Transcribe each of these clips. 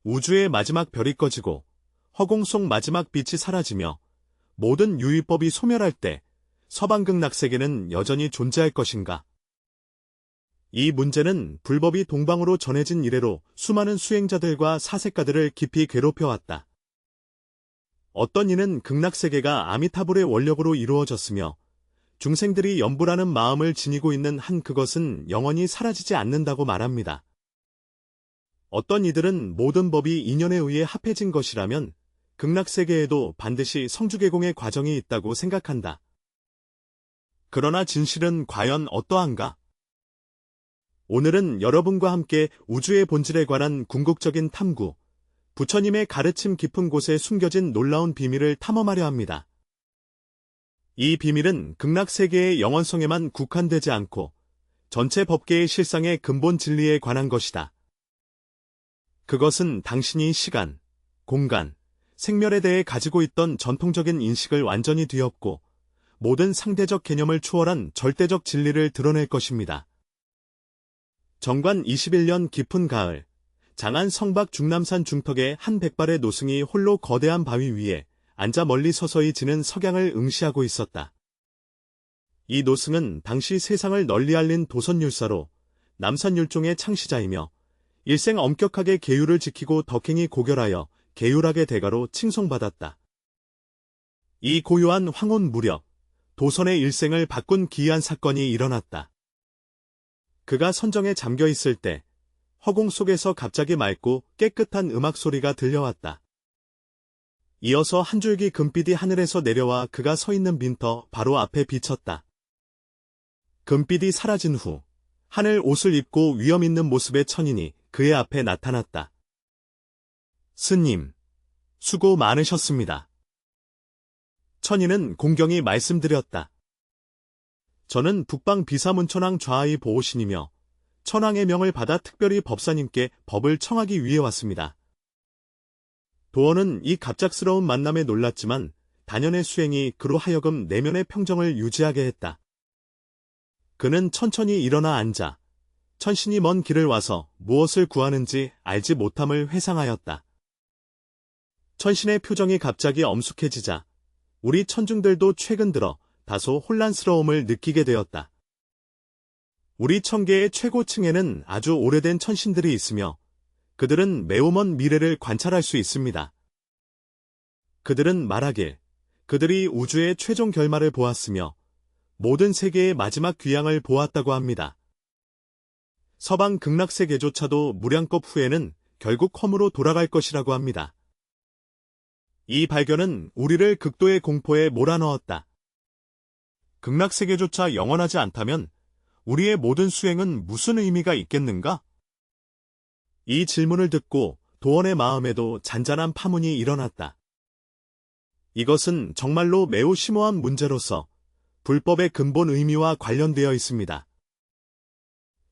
우주의 마지막 별이 꺼지고 허공 속 마지막 빛이 사라지며 모든 유의법이 소멸할 때 서방극락세계는 여전히 존재할 것인가? 이 문제는 불법이 동방으로 전해진 이래로 수많은 수행자들과 사색가들을 깊이 괴롭혀왔다. 어떤 이는 극락세계가 아미타불의 원력으로 이루어졌으며 중생들이 염불하는 마음을 지니고 있는 한 그것은 영원히 사라지지 않는다고 말합니다. 어떤 이들은 모든 법이 인연에 의해 합해진 것이라면 극락세계에도 반드시 성주개공의 과정이 있다고 생각한다. 그러나 진실은 과연 어떠한가? 오늘은 여러분과 함께 우주의 본질에 관한 궁극적인 탐구, 부처님의 가르침 깊은 곳에 숨겨진 놀라운 비밀을 탐험하려 합니다. 이 비밀은 극락세계의 영원성에만 국한되지 않고 전체 법계의 실상의 근본 진리에 관한 것이다. 그것은 당신이 시간, 공간, 생멸에 대해 가지고 있던 전통적인 인식을 완전히 뒤엎고 모든 상대적 개념을 초월한 절대적 진리를 드러낼 것입니다. 정관 21년 깊은 가을, 장안 성박 중남산 중턱의 한 백발의 노승이 홀로 거대한 바위 위에 앉아 멀리 서서히 지는 석양을 응시하고 있었다. 이 노승은 당시 세상을 널리 알린 도선율사로 남산율종의 창시자이며 일생 엄격하게 계율을 지키고 덕행이 고결하여 계율학의 대가로 칭송받았다. 이 고요한 황혼 무렵, 도선의 일생을 바꾼 기이한 사건이 일어났다. 그가 선정에 잠겨 있을 때 허공 속에서 갑자기 맑고 깨끗한 음악 소리가 들려왔다. 이어서 한 줄기 금빛이 하늘에서 내려와 그가 서 있는 빈터 바로 앞에 비쳤다. 금빛이 사라진 후 하늘 옷을 입고 위엄 있는 모습의 천인이 그의 앞에 나타났다. 스님, 수고 많으셨습니다. 천인은 공경히 말씀드렸다. 저는 북방 비사문천왕 좌의 보호신이며 천왕의 명을 받아 특별히 법사님께 법을 청하기 위해 왔습니다. 도원은 이 갑작스러운 만남에 놀랐지만 단연의 수행이 그로 하여금 내면의 평정을 유지하게 했다. 그는 천천히 일어나 앉아 천신이 먼 길을 와서 무엇을 구하는지 알지 못함을 회상하였다. 천신의 표정이 갑자기 엄숙해지자 우리 천중들도 최근 들어 다소 혼란스러움을 느끼게 되었다. 우리 천계의 최고층에는 아주 오래된 천신들이 있으며 그들은 매우 먼 미래를 관찰할 수 있습니다. 그들은 말하길 그들이 우주의 최종 결말을 보았으며 모든 세계의 마지막 귀향을 보았다고 합니다. 서방 극락세계조차도 무량겁 후에는 결국 험으로 돌아갈 것이라고 합니다. 이 발견은 우리를 극도의 공포에 몰아넣었다. 극락세계조차 영원하지 않다면 우리의 모든 수행은 무슨 의미가 있겠는가? 이 질문을 듣고 도원의 마음에도 잔잔한 파문이 일어났다. 이것은 정말로 매우 심오한 문제로서 불법의 근본 의미와 관련되어 있습니다.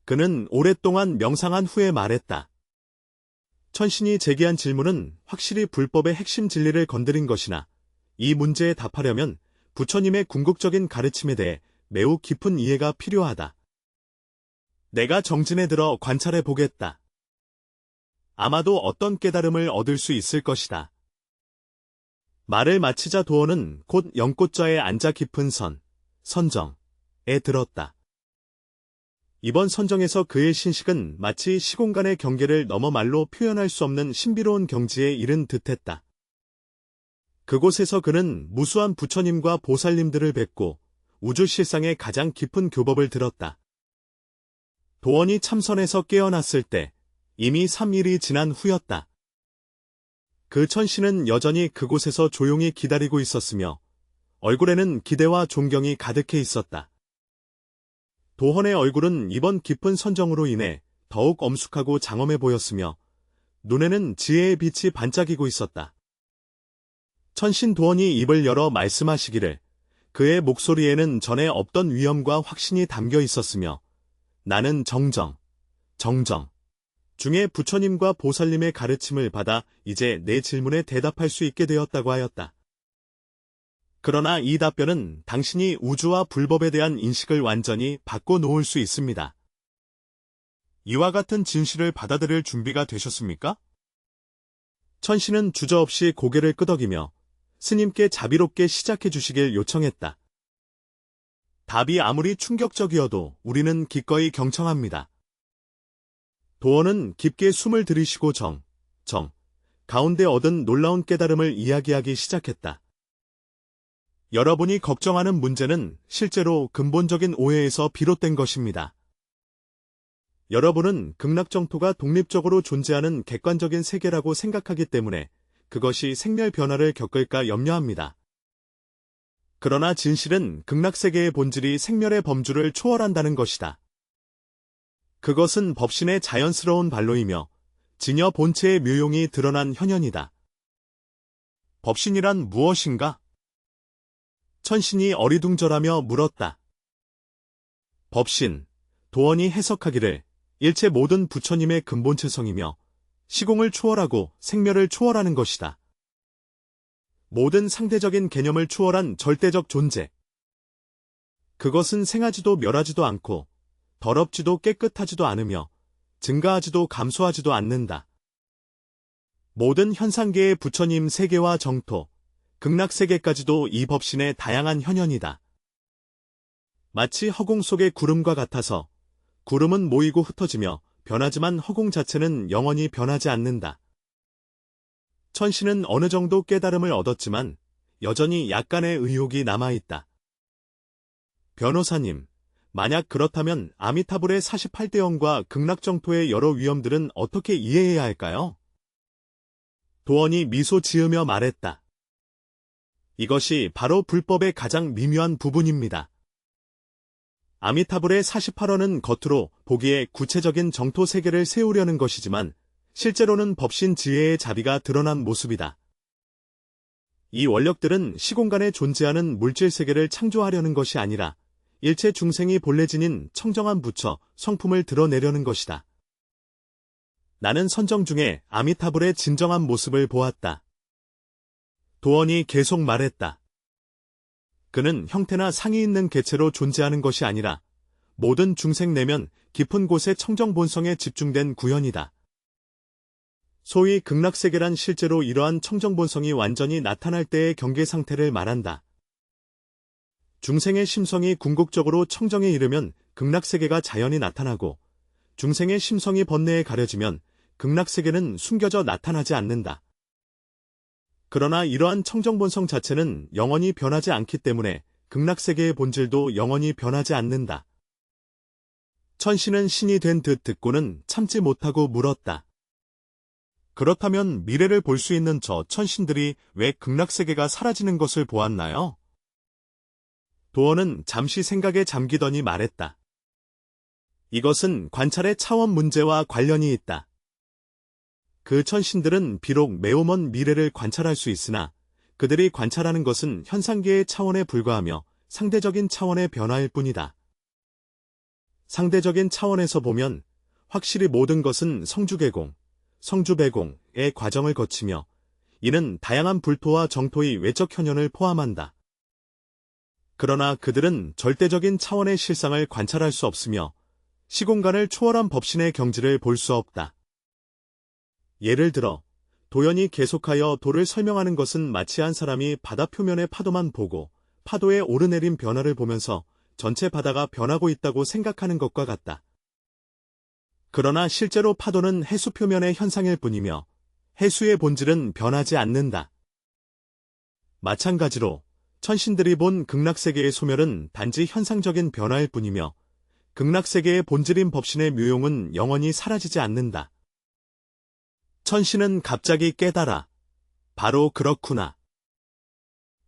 그는 오랫동안 명상한 후에 말했다. 천신이 제기한 질문은 확실히 불법의 핵심 진리를 건드린 것이나 이 문제에 답하려면 부처님의 궁극적인 가르침에 대해 매우 깊은 이해가 필요하다. 내가 정진에 들어 관찰해 보겠다. 아마도 어떤 깨달음을 얻을 수 있을 것이다. 말을 마치자 도원은 곧 연꽃좌에 앉아 깊은 선정에 들었다. 이번 선정에서 그의 신식은 마치 시공간의 경계를 넘어 말로 표현할 수 없는 신비로운 경지에 이른 듯했다. 그곳에서 그는 무수한 부처님과 보살님들을 뵙고 우주 실상의 가장 깊은 교법을 들었다. 도원이 참선에서 깨어났을 때 이미 3일이 지난 후였다. 그 천신은 여전히 그곳에서 조용히 기다리고 있었으며 얼굴에는 기대와 존경이 가득해 있었다. 도헌의 얼굴은 이번 깊은 선정으로 인해 더욱 엄숙하고 장엄해 보였으며 눈에는 지혜의 빛이 반짝이고 있었다. 천신 도헌이 입을 열어 말씀하시기를 그의 목소리에는 전에 없던 위엄과 확신이 담겨 있었으며 나는 정정 중에 부처님과 보살님의 가르침을 받아 이제 내 질문에 대답할 수 있게 되었다고 하였다. 그러나 이 답변은 당신이 우주와 불법에 대한 인식을 완전히 바꿔놓을 수 있습니다. 이와 같은 진실을 받아들일 준비가 되셨습니까? 천신은 주저없이 고개를 끄덕이며 스님께 자비롭게 시작해 주시길 요청했다. 답이 아무리 충격적이어도 우리는 기꺼이 경청합니다. 도원은 깊게 숨을 들이쉬고 가운데 얻은 놀라운 깨달음을 이야기하기 시작했다. 여러분이 걱정하는 문제는 실제로 근본적인 오해에서 비롯된 것입니다. 여러분은 극락정토가 독립적으로 존재하는 객관적인 세계라고 생각하기 때문에 그것이 생멸 변화를 겪을까 염려합니다. 그러나 진실은 극락세계의 본질이 생멸의 범주를 초월한다는 것이다. 그것은 법신의 자연스러운 반로이며 진여 본체의 묘용이 드러난 현현이다. 법신이란 무엇인가? 천신이 어리둥절하며 물었다. 법신, 도원이 해석하기를 일체 모든 부처님의 근본체성이며 시공을 초월하고 생멸을 초월하는 것이다. 모든 상대적인 개념을 초월한 절대적 존재. 그것은 생하지도 멸하지도 않고 더럽지도 깨끗하지도 않으며 증가하지도 감소하지도 않는다. 모든 현상계의 부처님 세계와 정토, 극락세계까지도 이 법신의 다양한 현현이다. 마치 허공 속의 구름과 같아서 구름은 모이고 흩어지며 변하지만 허공 자체는 영원히 변하지 않는다. 천신은 어느 정도 깨달음을 얻었지만 여전히 약간의 의혹이 남아있다. 변호사님, 만약 그렇다면 아미타불의 48대원과 극락정토의 여러 위험들은 어떻게 이해해야 할까요? 도원이 미소 지으며 말했다. 이것이 바로 불법의 가장 미묘한 부분입니다. 아미타불의 48원은 겉으로 보기에 구체적인 정토 세계를 세우려는 것이지만 실제로는 법신 지혜의 자비가 드러난 모습이다. 이 원력들은 시공간에 존재하는 물질 세계를 창조하려는 것이 아니라 일체 중생이 본래 지닌 청정한 부처, 성품을 드러내려는 것이다. 나는 선정 중에 아미타불의 진정한 모습을 보았다. 도원이 계속 말했다. 그는 형태나 상이 있는 개체로 존재하는 것이 아니라 모든 중생 내면 깊은 곳의 청정 본성에 집중된 구현이다. 소위 극락세계란 실제로 이러한 청정 본성이 완전히 나타날 때의 경계 상태를 말한다. 중생의 심성이 궁극적으로 청정에 이르면 극락세계가 자연히 나타나고 중생의 심성이 번뇌에 가려지면 극락세계는 숨겨져 나타나지 않는다. 그러나 이러한 청정본성 자체는 영원히 변하지 않기 때문에 극락세계의 본질도 영원히 변하지 않는다. 천신은 신이 된 듯 듣고는 참지 못하고 물었다. 그렇다면 미래를 볼 수 있는 저 천신들이 왜 극락세계가 사라지는 것을 보았나요? 도원은 잠시 생각에 잠기더니 말했다. 이것은 관찰의 차원 문제와 관련이 있다. 그 천신들은 비록 매우 먼 미래를 관찰할 수 있으나 그들이 관찰하는 것은 현상계의 차원에 불과하며 상대적인 차원의 변화일 뿐이다. 상대적인 차원에서 보면 확실히 모든 것은 성주개공, 성주배공의 과정을 거치며 이는 다양한 불토와 정토의 외적 현현을 포함한다. 그러나 그들은 절대적인 차원의 실상을 관찰할 수 없으며 시공간을 초월한 법신의 경지를 볼 수 없다. 예를 들어 도연이 계속하여 도를 설명하는 것은 마치 한 사람이 바다 표면의 파도만 보고 파도의 오르내림 변화를 보면서 전체 바다가 변하고 있다고 생각하는 것과 같다. 그러나 실제로 파도는 해수 표면의 현상일 뿐이며 해수의 본질은 변하지 않는다. 마찬가지로 천신들이 본 극락세계의 소멸은 단지 현상적인 변화일 뿐이며 극락세계의 본질인 법신의 묘용은 영원히 사라지지 않는다. 천신은 갑자기 깨달아. 바로 그렇구나.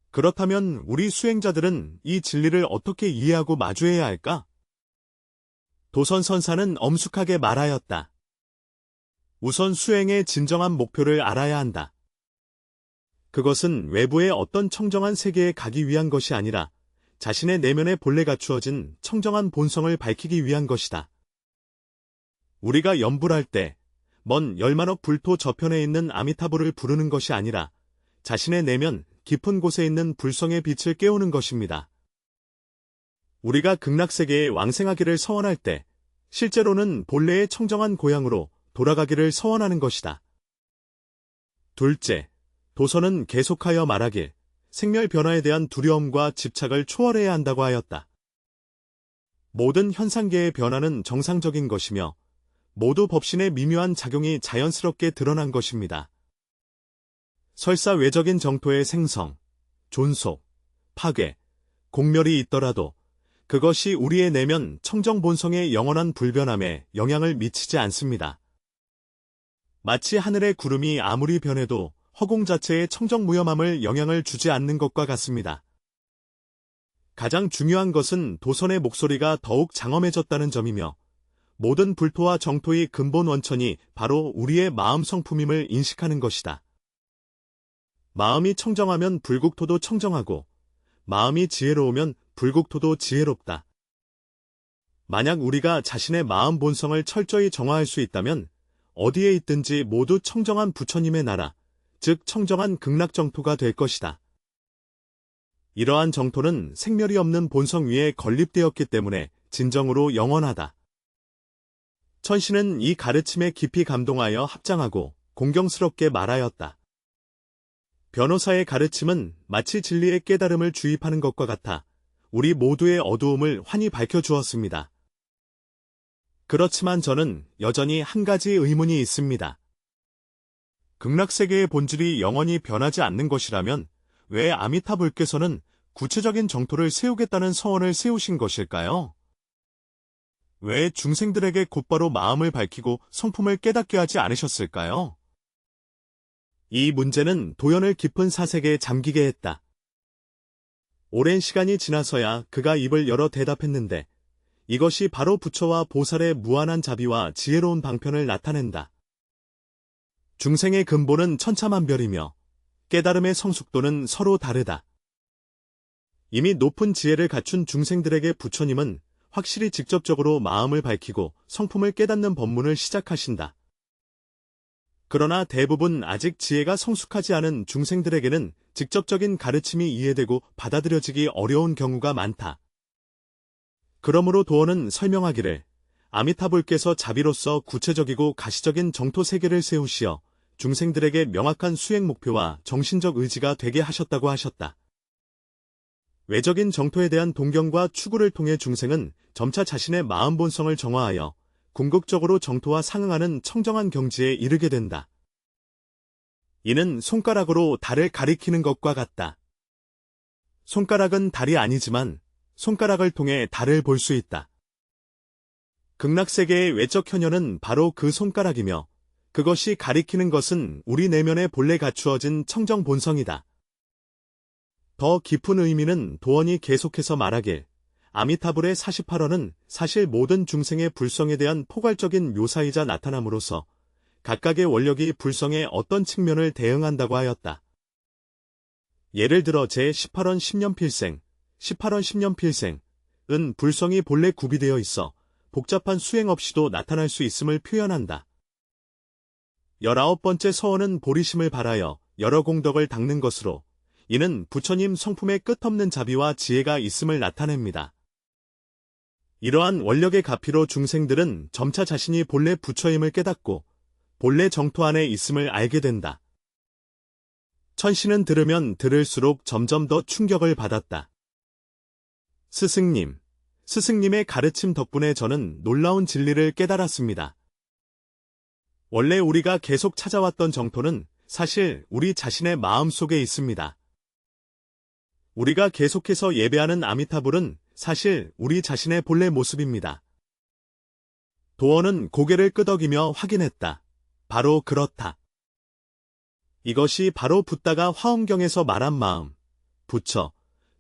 그렇다면 우리 수행자들은 이 진리를 어떻게 이해하고 마주해야 할까? 도선선사는 엄숙하게 말하였다. 우선 수행의 진정한 목표를 알아야 한다. 그것은 외부의 어떤 청정한 세계에 가기 위한 것이 아니라 자신의 내면에 본래 갖추어진 청정한 본성을 밝히기 위한 것이다. 우리가 염불할 때 먼 열만억 불토 저편에 있는 아미타불을 부르는 것이 아니라 자신의 내면 깊은 곳에 있는 불성의 빛을 깨우는 것입니다. 우리가 극락세계에 왕생하기를 서원할 때 실제로는 본래의 청정한 고향으로 돌아가기를 서원하는 것이다. 둘째, 도서는 계속하여 말하길 생멸 변화에 대한 두려움과 집착을 초월해야 한다고 하였다. 모든 현상계의 변화는 정상적인 것이며 모두 법신의 미묘한 작용이 자연스럽게 드러난 것입니다. 설사 외적인 정토의 생성, 존속, 파괴, 공멸이 있더라도 그것이 우리의 내면 청정 본성의 영원한 불변함에 영향을 미치지 않습니다. 마치 하늘의 구름이 아무리 변해도 허공 자체의 청정무염함을 영향을 주지 않는 것과 같습니다. 가장 중요한 것은 도선의 목소리가 더욱 장엄해졌다는 점이며 모든 불토와 정토의 근본 원천이 바로 우리의 마음 성품임을 인식하는 것이다. 마음이 청정하면 불국토도 청정하고 마음이 지혜로우면 불국토도 지혜롭다. 만약 우리가 자신의 마음 본성을 철저히 정화할 수 있다면 어디에 있든지 모두 청정한 부처님의 나라, 즉 청정한 극락정토가 될 것이다. 이러한 정토는 생멸이 없는 본성 위에 건립되었기 때문에 진정으로 영원하다. 천신은 이 가르침에 깊이 감동하여 합장하고 공경스럽게 말하였다. 변호사의 가르침은 마치 진리의 깨달음을 주입하는 것과 같아 우리 모두의 어두움을 환히 밝혀주었습니다. 그렇지만 저는 여전히 한 가지 의문이 있습니다. 극락세계의 본질이 영원히 변하지 않는 것이라면 왜 아미타불께서는 구체적인 정토를 세우겠다는 서원을 세우신 것일까요? 왜 중생들에게 곧바로 마음을 밝히고 성품을 깨닫게 하지 않으셨을까요? 이 문제는 도연을 깊은 사색에 잠기게 했다. 오랜 시간이 지나서야 그가 입을 열어 대답했는데 이것이 바로 부처와 보살의 무한한 자비와 지혜로운 방편을 나타낸다. 중생의 근본은 천차만별이며 깨달음의 성숙도는 서로 다르다. 이미 높은 지혜를 갖춘 중생들에게 부처님은 확실히 직접적으로 마음을 밝히고 성품을 깨닫는 법문을 시작하신다. 그러나 대부분 아직 지혜가 성숙하지 않은 중생들에게는 직접적인 가르침이 이해되고 받아들여지기 어려운 경우가 많다. 그러므로 도어는 설명하기를 아미타불께서 자비로서 구체적이고 가시적인 정토 세계를 세우시어 중생들에게 명확한 수행 목표와 정신적 의지가 되게 하셨다고 하셨다. 외적인 정토에 대한 동경과 추구를 통해 중생은 점차 자신의 마음 본성을 정화하여 궁극적으로 정토와 상응하는 청정한 경지에 이르게 된다. 이는 손가락으로 달을 가리키는 것과 같다. 손가락은 달이 아니지만 손가락을 통해 달을 볼 수 있다. 극락세계의 외적 현현은 바로 그 손가락이며 그것이 가리키는 것은 우리 내면에 본래 갖추어진 청정 본성이다. 더 깊은 의미는 도원이 계속해서 말하길 아미타불의 48원은 사실 모든 중생의 불성에 대한 포괄적인 묘사이자 나타남으로써 각각의 원력이 불성의 어떤 측면을 대응한다고 하였다. 예를 들어 제18원 10년필생, 18원 10년필생은 불성이 본래 구비되어 있어 복잡한 수행 없이도 나타날 수 있음을 표현한다. 19번째 서원은 보리심을 발하여 여러 공덕을 닦는 것으로 이는 부처님 성품의 끝없는 자비와 지혜가 있음을 나타냅니다. 이러한 원력의 가피로 중생들은 점차 자신이 본래 부처임을 깨닫고 본래 정토 안에 있음을 알게 된다. 천신은 들으면 들을수록 점점 더 충격을 받았다. 스승님의 가르침 덕분에 저는 놀라운 진리를 깨달았습니다. 원래 우리가 계속 찾아왔던 정토는 사실 우리 자신의 마음 속에 있습니다. 우리가 계속해서 예배하는 아미타불은 사실 우리 자신의 본래 모습입니다. 도어는 고개를 끄덕이며 확인했다. 바로 그렇다. 이것이 바로 붓다가 화엄경에서 말한 마음, 부처,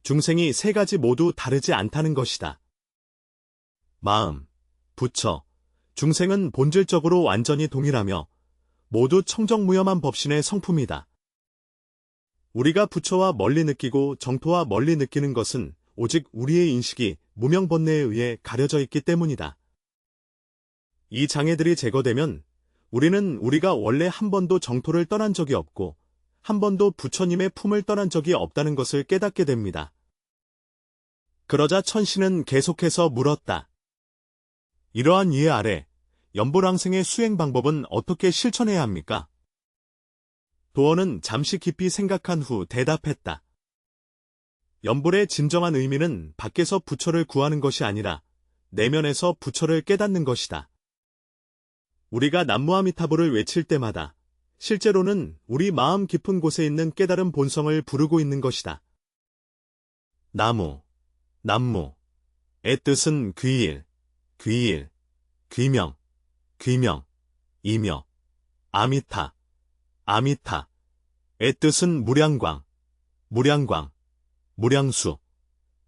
중생이 세 가지 모두 다르지 않다는 것이다. 마음, 부처, 중생은 본질적으로 완전히 동일하며 모두 청정무염한 법신의 성품이다. 우리가 부처와 멀리 느끼고 정토와 멀리 느끼는 것은 오직 우리의 인식이 무명번뇌에 의해 가려져 있기 때문이다. 이 장애들이 제거되면 우리는 우리가 원래 한 번도 정토를 떠난 적이 없고 한 번도 부처님의 품을 떠난 적이 없다는 것을 깨닫게 됩니다. 그러자 천신은 계속해서 물었다. 이러한 이해 아래 연보랑생의 수행 방법은 어떻게 실천해야 합니까? 도원은 잠시 깊이 생각한 후 대답했다. 염불의 진정한 의미는 밖에서 부처를 구하는 것이 아니라 내면에서 부처를 깨닫는 것이다. 우리가 남무아미타불을 외칠 때마다 실제로는 우리 마음 깊은 곳에 있는 깨달은 본성을 부르고 있는 것이다. 나무, 남무의 뜻은 귀일, 귀일, 귀명, 귀명, 이며, 아미타, 아미타의 뜻은 무량광, 무량광, 무량수,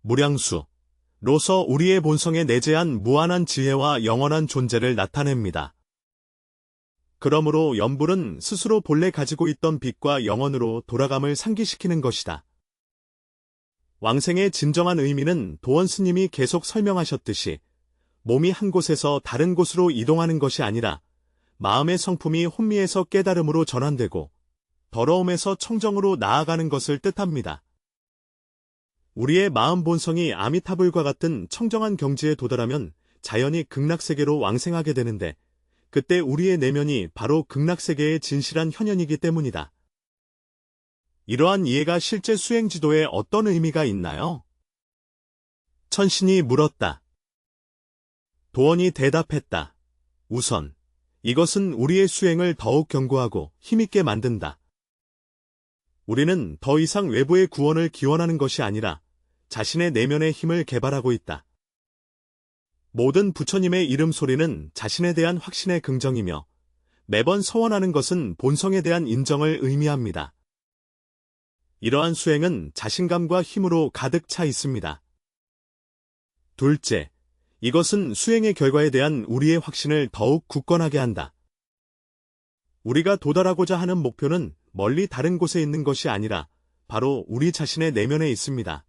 무량수로서 우리의 본성에 내재한 무한한 지혜와 영원한 존재를 나타냅니다. 그러므로 염불은 스스로 본래 가지고 있던 빛과 영혼으로 돌아감을 상기시키는 것이다. 왕생의 진정한 의미는 도원 스님이 계속 설명하셨듯이 몸이 한 곳에서 다른 곳으로 이동하는 것이 아니라 마음의 성품이 혼미에서 깨달음으로 전환되고 더러움에서 청정으로 나아가는 것을 뜻합니다. 우리의 마음 본성이 아미타불과 같은 청정한 경지에 도달하면 자연히 극락세계로 왕생하게 되는데 그때 우리의 내면이 바로 극락세계의 진실한 현현이기 때문이다. 이러한 이해가 실제 수행지도에 어떤 의미가 있나요? 천신이 물었다. 도원이 대답했다. 우선, 이것은 우리의 수행을 더욱 견고하고 힘있게 만든다. 우리는 더 이상 외부의 구원을 기원하는 것이 아니라 자신의 내면의 힘을 개발하고 있다. 모든 부처님의 이름 소리는 자신에 대한 확신의 긍정이며 매번 서원하는 것은 본성에 대한 인정을 의미합니다. 이러한 수행은 자신감과 힘으로 가득 차 있습니다. 둘째, 이것은 수행의 결과에 대한 우리의 확신을 더욱 굳건하게 한다. 우리가 도달하고자 하는 목표는 멀리 다른 곳에 있는 것이 아니라 바로 우리 자신의 내면에 있습니다.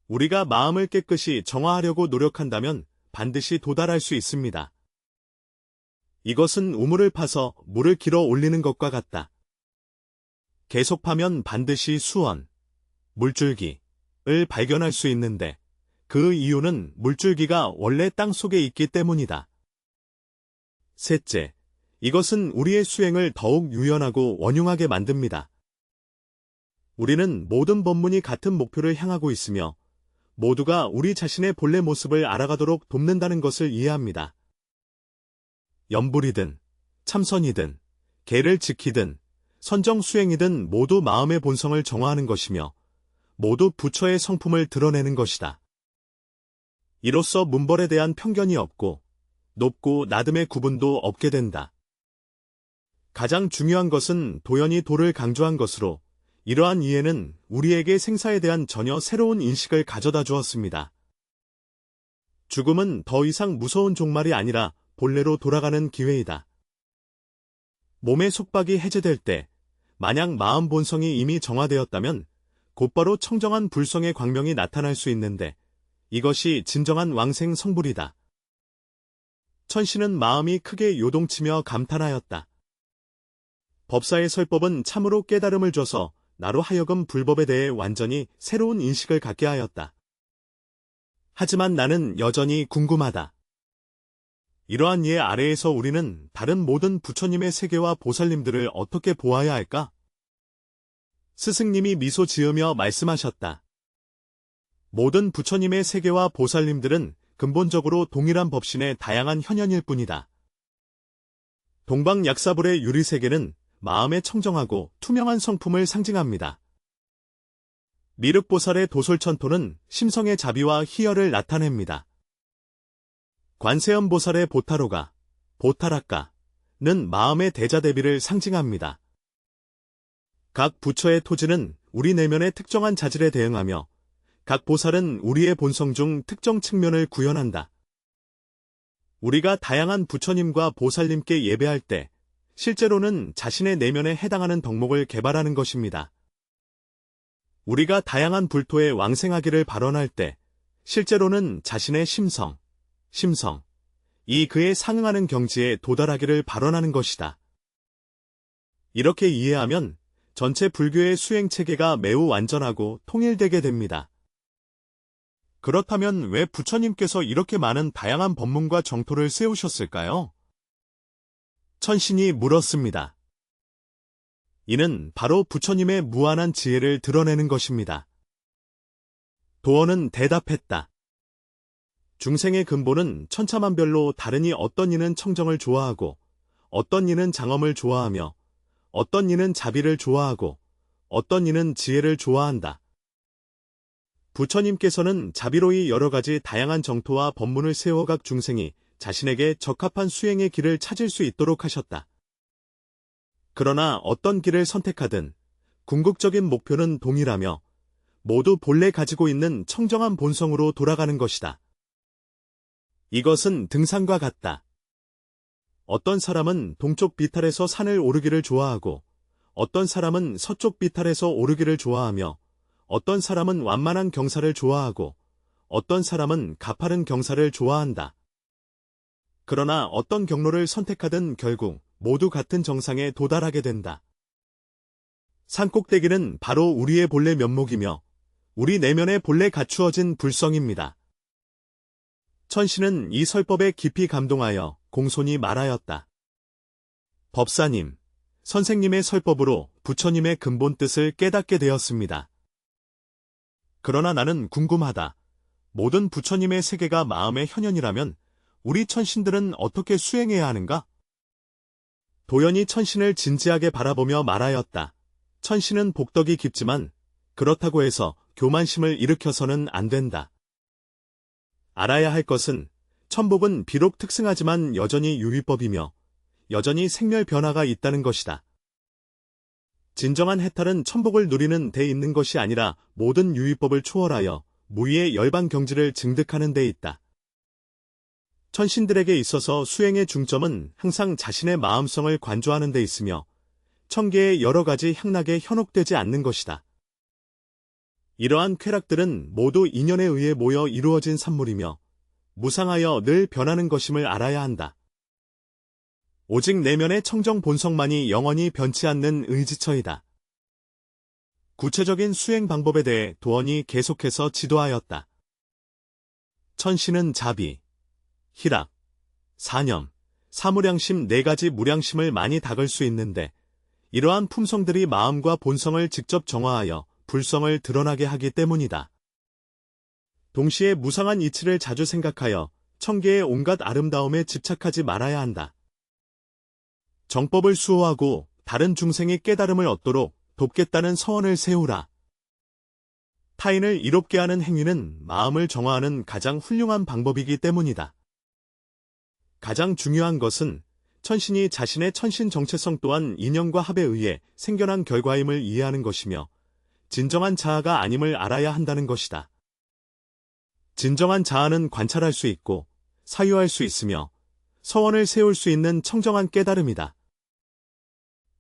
우리가 마음을 깨끗이 정화하려고 노력한다면 반드시 도달할 수 있습니다. 이것은 우물을 파서 물을 길어 올리는 것과 같다. 계속 파면 반드시 수원, 물줄기를 발견할 수 있는데 그 이유는 물줄기가 원래 땅 속에 있기 때문이다. 셋째, 이것은 우리의 수행을 더욱 유연하고 원흉하게 만듭니다. 우리는 모든 법문이 같은 목표를 향하고 있으며 모두가 우리 자신의 본래 모습을 알아가도록 돕는다는 것을 이해합니다. 염불이든 참선이든 계를 지키든 선정수행이든 모두 마음의 본성을 정화하는 것이며 모두 부처의 성품을 드러내는 것이다. 이로써 문벌에 대한 편견이 없고 높고 낮음의 구분도 없게 된다. 가장 중요한 것은 도연이 도를 강조한 것으로 이러한 이해는 우리에게 생사에 대한 전혀 새로운 인식을 가져다 주었습니다. 죽음은 더 이상 무서운 종말이 아니라 본래로 돌아가는 기회이다. 몸의 속박이 해제될 때 만약 마음 본성이 이미 정화되었다면 곧바로 청정한 불성의 광명이 나타날 수 있는데 이것이 진정한 왕생 성불이다. 천신은 마음이 크게 요동치며 감탄하였다. 법사의 설법은 참으로 깨달음을 줘서 나로 하여금 불법에 대해 완전히 새로운 인식을 갖게 하였다. 하지만 나는 여전히 궁금하다. 이러한 이해 아래에서 우리는 다른 모든 부처님의 세계와 보살님들을 어떻게 보아야 할까? 스승님이 미소 지으며 말씀하셨다. 모든 부처님의 세계와 보살님들은 근본적으로 동일한 법신의 다양한 현현일 뿐이다. 동방약사불의 유리세계는 마음의 청정하고 투명한 성품을 상징합니다. 미륵보살의 도솔천토는 심성의 자비와 희열을 나타냅니다. 관세음보살의 보타로가, 보타라까는 마음의 대자대비를 상징합니다. 각 부처의 토지는 우리 내면의 특정한 자질에 대응하며 각 보살은 우리의 본성 중 특정 측면을 구현한다. 우리가 다양한 부처님과 보살님께 예배할 때 실제로는 자신의 내면에 해당하는 덕목을 개발하는 것입니다. 우리가 다양한 불토에 왕생하기를 발언할 때 실제로는 자신의 심성, 이 그에 상응하는 경지에 도달하기를 발언하는 것이다. 이렇게 이해하면 전체 불교의 수행체계가 매우 완전하고 통일되게 됩니다. 그렇다면 왜 부처님께서 이렇게 많은 다양한 법문과 정토를 세우셨을까요? 천신이 물었습니다. 이는 바로 부처님의 무한한 지혜를 드러내는 것입니다. 도원은 대답했다. 중생의 근본은 천차만별로 다르니 어떤 이는 청정을 좋아하고 어떤 이는 장엄을 좋아하며 어떤 이는 자비를 좋아하고 어떤 이는 지혜를 좋아한다. 부처님께서는 자비로이 여러 가지 다양한 정토와 법문을 세워 각 중생이 자신에게 적합한 수행의 길을 찾을 수 있도록 하셨다. 그러나 어떤 길을 선택하든 궁극적인 목표는 동일하며 모두 본래 가지고 있는 청정한 본성으로 돌아가는 것이다. 이것은 등산과 같다. 어떤 사람은 동쪽 비탈에서 산을 오르기를 좋아하고 어떤 사람은 서쪽 비탈에서 오르기를 좋아하며 어떤 사람은 완만한 경사를 좋아하고 어떤 사람은 가파른 경사를 좋아한다. 그러나 어떤 경로를 선택하든 결국 모두 같은 정상에 도달하게 된다. 산꼭대기는 바로 우리의 본래 면목이며 우리 내면에 본래 갖추어진 불성입니다. 천신은 이 설법에 깊이 감동하여 공손히 말하였다. 법사님, 선생님의 설법으로 부처님의 근본 뜻을 깨닫게 되었습니다. 그러나 나는 궁금하다. 모든 부처님의 세계가 마음의 현현이라면 우리 천신들은 어떻게 수행해야 하는가? 도연이 천신을 진지하게 바라보며 말하였다. 천신은 복덕이 깊지만 그렇다고 해서 교만심을 일으켜서는 안 된다. 알아야 할 것은 천복은 비록 특승하지만 여전히 유의법이며 여전히 생멸 변화가 있다는 것이다. 진정한 해탈은 천복을 누리는 데 있는 것이 아니라 모든 유의법을 초월하여 무의의 열반 경지를 증득하는 데 있다. 천신들에게 있어서 수행의 중점은 항상 자신의 마음성을 관조하는 데 있으며 천계의 여러 가지 향락에 현혹되지 않는 것이다. 이러한 쾌락들은 모두 인연에 의해 모여 이루어진 산물이며 무상하여 늘 변하는 것임을 알아야 한다. 오직 내면의 청정 본성만이 영원히 변치 않는 의지처이다. 구체적인 수행 방법에 대해 도원이 계속해서 지도하였다. 천신은 자비, 희락, 사념, 사무량심 네 가지 무량심을 많이 닦을 수 있는데 이러한 품성들이 마음과 본성을 직접 정화하여 불성을 드러나게 하기 때문이다. 동시에 무상한 이치를 자주 생각하여 천계의 온갖 아름다움에 집착하지 말아야 한다. 정법을 수호하고 다른 중생이 깨달음을 얻도록 돕겠다는 서원을 세우라. 타인을 이롭게 하는 행위는 마음을 정화하는 가장 훌륭한 방법이기 때문이다. 가장 중요한 것은 천신이 자신의 천신 정체성 또한 인연과 합에 의해 생겨난 결과임을 이해하는 것이며 진정한 자아가 아님을 알아야 한다는 것이다. 진정한 자아는 관찰할 수 있고 사유할 수 있으며 서원을 세울 수 있는 청정한 깨달음이다.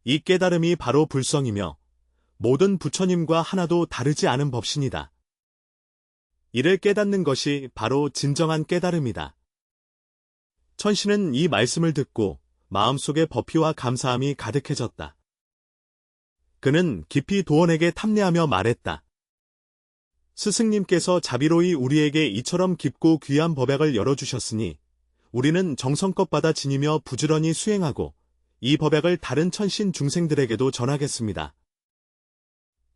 이 깨달음이 바로 불성이며 모든 부처님과 하나도 다르지 않은 법신이다. 이를 깨닫는 것이 바로 진정한 깨달음이다. 천신은 이 말씀을 듣고 마음속에 법희와 감사함이 가득해졌다. 그는 깊이 도원에게 탐내하며 말했다. 스승님께서 자비로이 우리에게 이처럼 깊고 귀한 법약을 열어주셨으니 우리는 정성껏 받아 지니며 부지런히 수행하고 이 법약을 다른 천신 중생들에게도 전하겠습니다.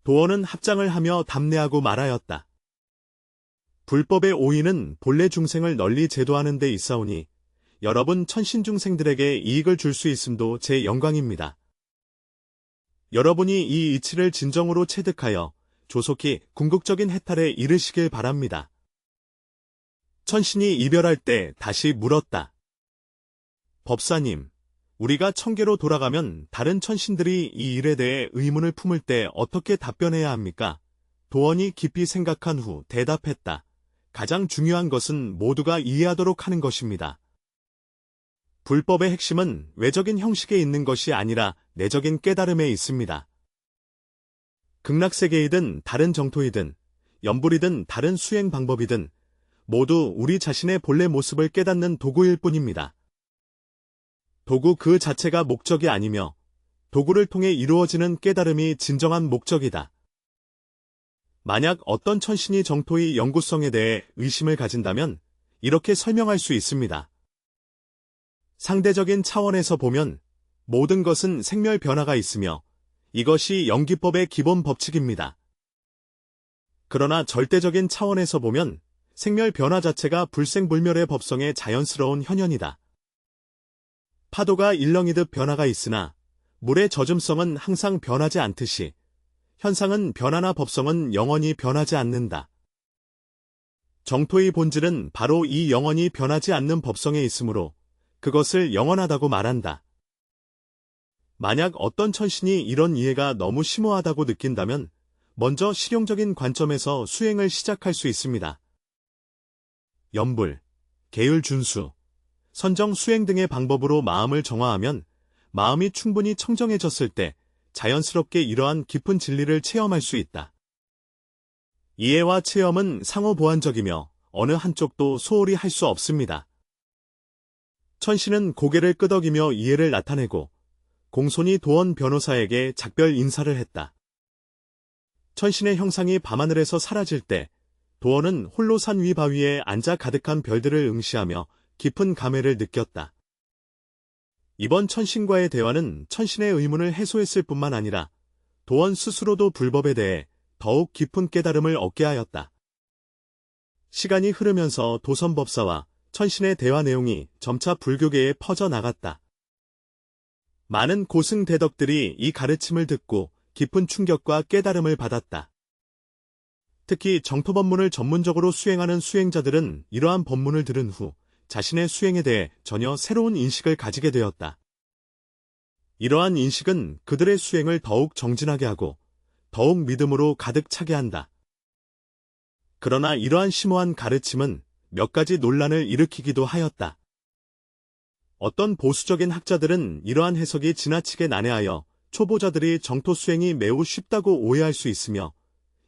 도원은 합장을 하며 답례하고 말하였다. 불법의 오인은 본래 중생을 널리 제도하는 데 있사오니 여러분 천신 중생들에게 이익을 줄 수 있음도 제 영광입니다. 여러분이 이 이치를 진정으로 체득하여 조속히 궁극적인 해탈에 이르시길 바랍니다. 천신이 이별할 때 다시 물었다. 법사님, 우리가 천계로 돌아가면 다른 천신들이 이 일에 대해 의문을 품을 때 어떻게 답변해야 합니까? 도원이 깊이 생각한 후 대답했다. 가장 중요한 것은 모두가 이해하도록 하는 것입니다. 불법의 핵심은 외적인 형식에 있는 것이 아니라 내적인 깨달음에 있습니다. 극락세계이든 다른 정토이든 연불이든 다른 수행 방법이든 모두 우리 자신의 본래 모습을 깨닫는 도구일 뿐입니다. 도구 그 자체가 목적이 아니며 도구를 통해 이루어지는 깨달음이 진정한 목적이다. 만약 어떤 천신이 정토의 영구성에 대해 의심을 가진다면 이렇게 설명할 수 있습니다. 상대적인 차원에서 보면 모든 것은 생멸 변화가 있으며 이것이 연기법의 기본 법칙입니다. 그러나 절대적인 차원에서 보면 생멸 변화 자체가 불생불멸의 법성의 자연스러운 현현이다. 파도가 일렁이듯 변화가 있으나 물의 젖음성은 항상 변하지 않듯이 현상은 변하나 법성은 영원히 변하지 않는다. 정토의 본질은 바로 이 영원히 변하지 않는 법성에 있으므로 그것을 영원하다고 말한다. 만약 어떤 천신이 이런 이해가 너무 심오하다고 느낀다면 먼저 실용적인 관점에서 수행을 시작할 수 있습니다. 염불, 계율 준수, 선정 수행 등의 방법으로 마음을 정화하면 마음이 충분히 청정해졌을 때 자연스럽게 이러한 깊은 진리를 체험할 수 있다. 이해와 체험은 상호 보완적이며 어느 한쪽도 소홀히 할 수 없습니다. 천신은 고개를 끄덕이며 이해를 나타내고 공손히 도원 변호사에게 작별 인사를 했다. 천신의 형상이 밤하늘에서 사라질 때 도원은 홀로 산 위 바위에 앉아 가득한 별들을 응시하며 깊은 감회를 느꼈다. 이번 천신과의 대화는 천신의 의문을 해소했을 뿐만 아니라 도원 스스로도 불법에 대해 더욱 깊은 깨달음을 얻게 하였다. 시간이 흐르면서 도선법사와 천신의 대화 내용이 점차 불교계에 퍼져나갔다. 많은 고승대덕들이 이 가르침을 듣고 깊은 충격과 깨달음을 받았다. 특히 정토법문을 전문적으로 수행하는 수행자들은 이러한 법문을 들은 후 자신의 수행에 대해 전혀 새로운 인식을 가지게 되었다. 이러한 인식은 그들의 수행을 더욱 정진하게 하고 더욱 믿음으로 가득 차게 한다. 그러나 이러한 심오한 가르침은 몇 가지 논란을 일으키기도 하였다. 어떤 보수적인 학자들은 이러한 해석이 지나치게 난해하여 초보자들이 정토 수행이 매우 쉽다고 오해할 수 있으며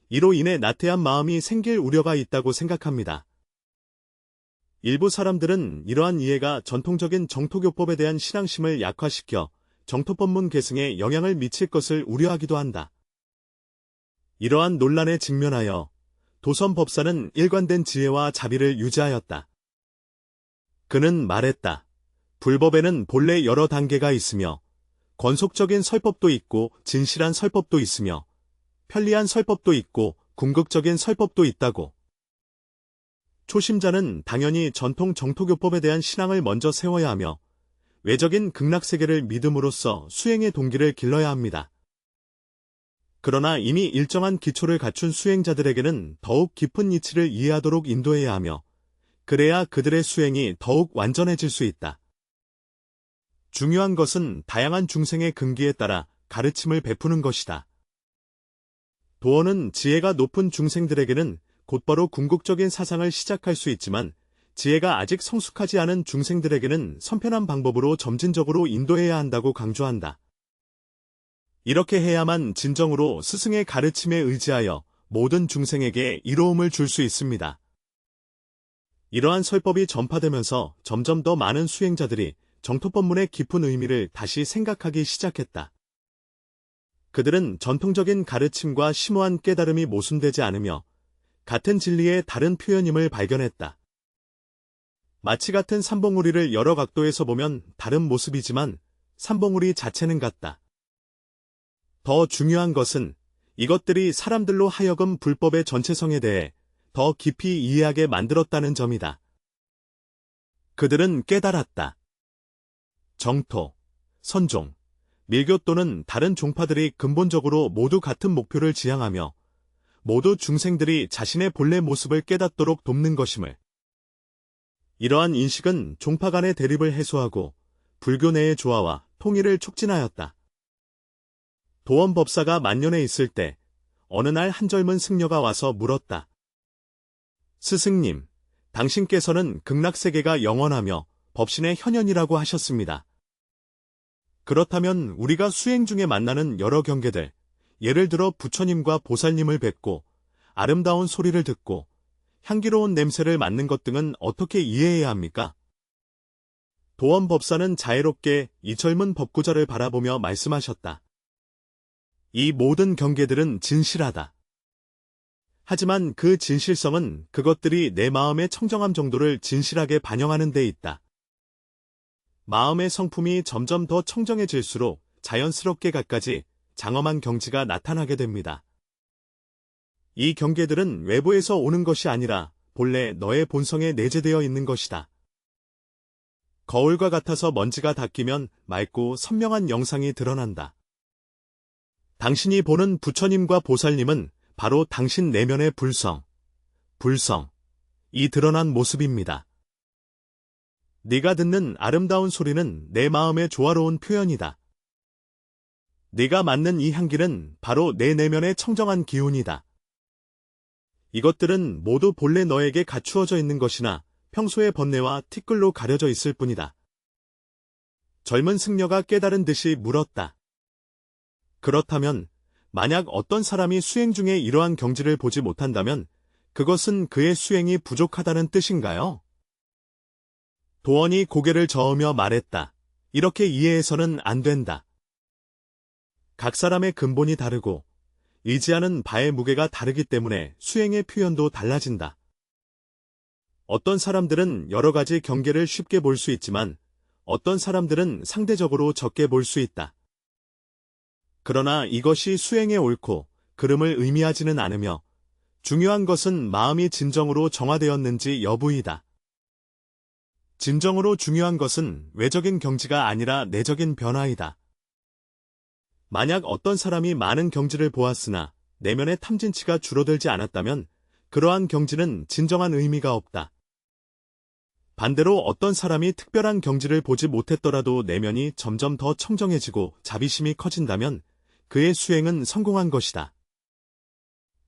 이로 인해 나태한 마음이 생길 우려가 있다고 생각합니다. 일부 사람들은 이러한 이해가 전통적인 정토교법에 대한 신앙심을 약화시켜 정토법문 계승에 영향을 미칠 것을 우려하기도 한다. 이러한 논란에 직면하여 도선법사는 일관된 지혜와 자비를 유지하였다. 그는 말했다. 불법에는 본래 여러 단계가 있으며 권속적인 설법도 있고 진실한 설법도 있으며 편리한 설법도 있고 궁극적인 설법도 있다고. 초심자는 당연히 전통 정토교법에 대한 신앙을 먼저 세워야 하며 외적인 극락세계를 믿음으로써 수행의 동기를 길러야 합니다. 그러나 이미 일정한 기초를 갖춘 수행자들에게는 더욱 깊은 이치를 이해하도록 인도해야 하며 그래야 그들의 수행이 더욱 완전해질 수 있다. 중요한 것은 다양한 중생의 근기에 따라 가르침을 베푸는 것이다. 도원은 지혜가 높은 중생들에게는 곧바로 궁극적인 사상을 시작할 수 있지만 지혜가 아직 성숙하지 않은 중생들에게는 선편한 방법으로 점진적으로 인도해야 한다고 강조한다. 이렇게 해야만 진정으로 스승의 가르침에 의지하여 모든 중생에게 이로움을 줄 수 있습니다. 이러한 설법이 전파되면서 점점 더 많은 수행자들이 정토법문의 깊은 의미를 다시 생각하기 시작했다. 그들은 전통적인 가르침과 심오한 깨달음이 모순되지 않으며 같은 진리의 다른 표현임을 발견했다. 마치 같은 삼봉우리를 여러 각도에서 보면 다른 모습이지만 삼봉우리 자체는 같다. 더 중요한 것은 이것들이 사람들로 하여금 불법의 전체성에 대해 더 깊이 이해하게 만들었다는 점이다. 그들은 깨달았다. 정토, 선종, 밀교 또는 다른 종파들이 근본적으로 모두 같은 목표를 지향하며 모두 중생들이 자신의 본래 모습을 깨닫도록 돕는 것임을. 이러한 인식은 종파 간의 대립을 해소하고 불교 내의 조화와 통일을 촉진하였다. 도원법사가 만년에 있을 때 어느 날 한 젊은 승려가 와서 물었다. 스승님, 당신께서는 극락세계가 영원하며 법신의 현현이라고 하셨습니다. 그렇다면 우리가 수행 중에 만나는 여러 경계들, 예를 들어 부처님과 보살님을 뵙고 아름다운 소리를 듣고 향기로운 냄새를 맡는 것 등은 어떻게 이해해야 합니까? 도원법사는 자애롭게 이 젊은 법구자를 바라보며 말씀하셨다. 이 모든 경계들은 진실하다. 하지만 그 진실성은 그것들이 내 마음의 청정함 정도를 진실하게 반영하는 데 있다. 마음의 성품이 점점 더 청정해질수록 자연스럽게 갖가지 장엄한 경지가 나타나게 됩니다. 이 경계들은 외부에서 오는 것이 아니라 본래 너의 본성에 내재되어 있는 것이다. 거울과 같아서 먼지가 닦이면 맑고 선명한 영상이 드러난다. 당신이 보는 부처님과 보살님은 바로 당신 내면의 불성이 드러난 모습입니다. 네가 듣는 아름다운 소리는 내 마음의 조화로운 표현이다. 네가 맡는 이 향기는 바로 내 내면의 청정한 기운이다. 이것들은 모두 본래 너에게 갖추어져 있는 것이나 평소의 번뇌와 티끌로 가려져 있을 뿐이다. 젊은 승려가 깨달은 듯이 물었다. 그렇다면 만약 어떤 사람이 수행 중에 이러한 경지를 보지 못한다면 그것은 그의 수행이 부족하다는 뜻인가요? 도원이 고개를 저으며 말했다. 이렇게 이해해서는 안 된다. 각 사람의 근본이 다르고 의지하는 바의 무게가 다르기 때문에 수행의 표현도 달라진다. 어떤 사람들은 여러 가지 경계를 쉽게 볼 수 있지만 어떤 사람들은 상대적으로 적게 볼 수 있다. 그러나 이것이 수행의 옳고 그름을 의미하지는 않으며 중요한 것은 마음이 진정으로 정화되었는지 여부이다. 진정으로 중요한 것은 외적인 경지가 아니라 내적인 변화이다. 만약 어떤 사람이 많은 경지를 보았으나 내면의 탐진치가 줄어들지 않았다면 그러한 경지는 진정한 의미가 없다. 반대로 어떤 사람이 특별한 경지를 보지 못했더라도 내면이 점점 더 청정해지고 자비심이 커진다면 그의 수행은 성공한 것이다.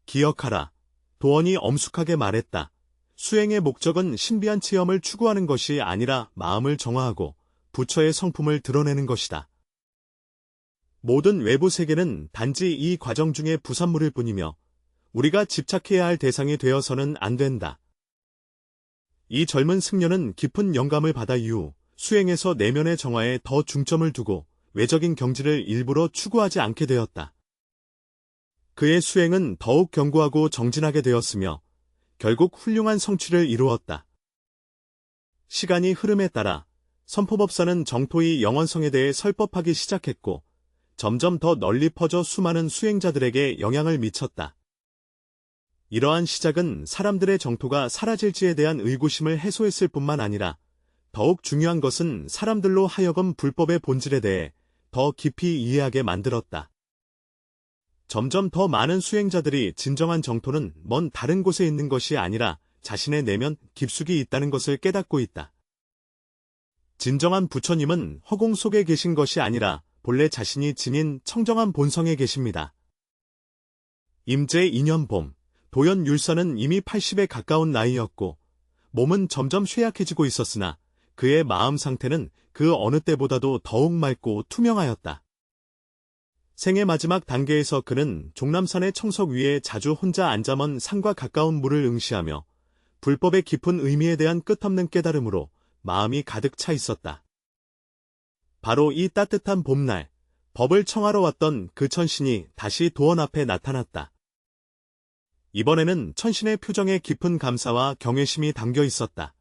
기억하라. 도원이 엄숙하게 말했다. 수행의 목적은 신비한 체험을 추구하는 것이 아니라 마음을 정화하고 부처의 성품을 드러내는 것이다. 모든 외부 세계는 단지 이 과정 중의 부산물일 뿐이며 우리가 집착해야 할 대상이 되어서는 안 된다. 이 젊은 승려는 깊은 영감을 받아 이후 수행에서 내면의 정화에 더 중점을 두고 외적인 경지를 일부러 추구하지 않게 되었다. 그의 수행은 더욱 견고하고 정진하게 되었으며 결국 훌륭한 성취를 이루었다. 시간이 흐름에 따라 선포법사는 정토의 영원성에 대해 설법하기 시작했고 점점 더 널리 퍼져 수많은 수행자들에게 영향을 미쳤다. 이러한 시작은 사람들의 정토가 사라질지에 대한 의구심을 해소했을 뿐만 아니라 더욱 중요한 것은 사람들로 하여금 불법의 본질에 대해 더 깊이 이해하게 만들었다. 점점 더 많은 수행자들이 진정한 정토는 먼 다른 곳에 있는 것이 아니라 자신의 내면 깊숙이 있다는 것을 깨닫고 있다. 진정한 부처님은 허공 속에 계신 것이 아니라 본래 자신이 지닌 청정한 본성에 계십니다. 임제 2년 봄, 도연 율사는 이미 80에 가까운 나이였고 몸은 점점 쇠약해지고 있었으나 그의 마음 상태는 그 어느 때보다도 더욱 맑고 투명하였다. 생의 마지막 단계에서 그는 종남산의 청석 위에 자주 혼자 앉아 먼 산과 가까운 물을 응시하며 불법의 깊은 의미에 대한 끝없는 깨달음으로 마음이 가득 차 있었다. 바로 이 따뜻한 봄날, 법을 청하러 왔던 그 천신이 다시 도원 앞에 나타났다. 이번에는 천신의 표정에 깊은 감사와 경외심이 담겨 있었다.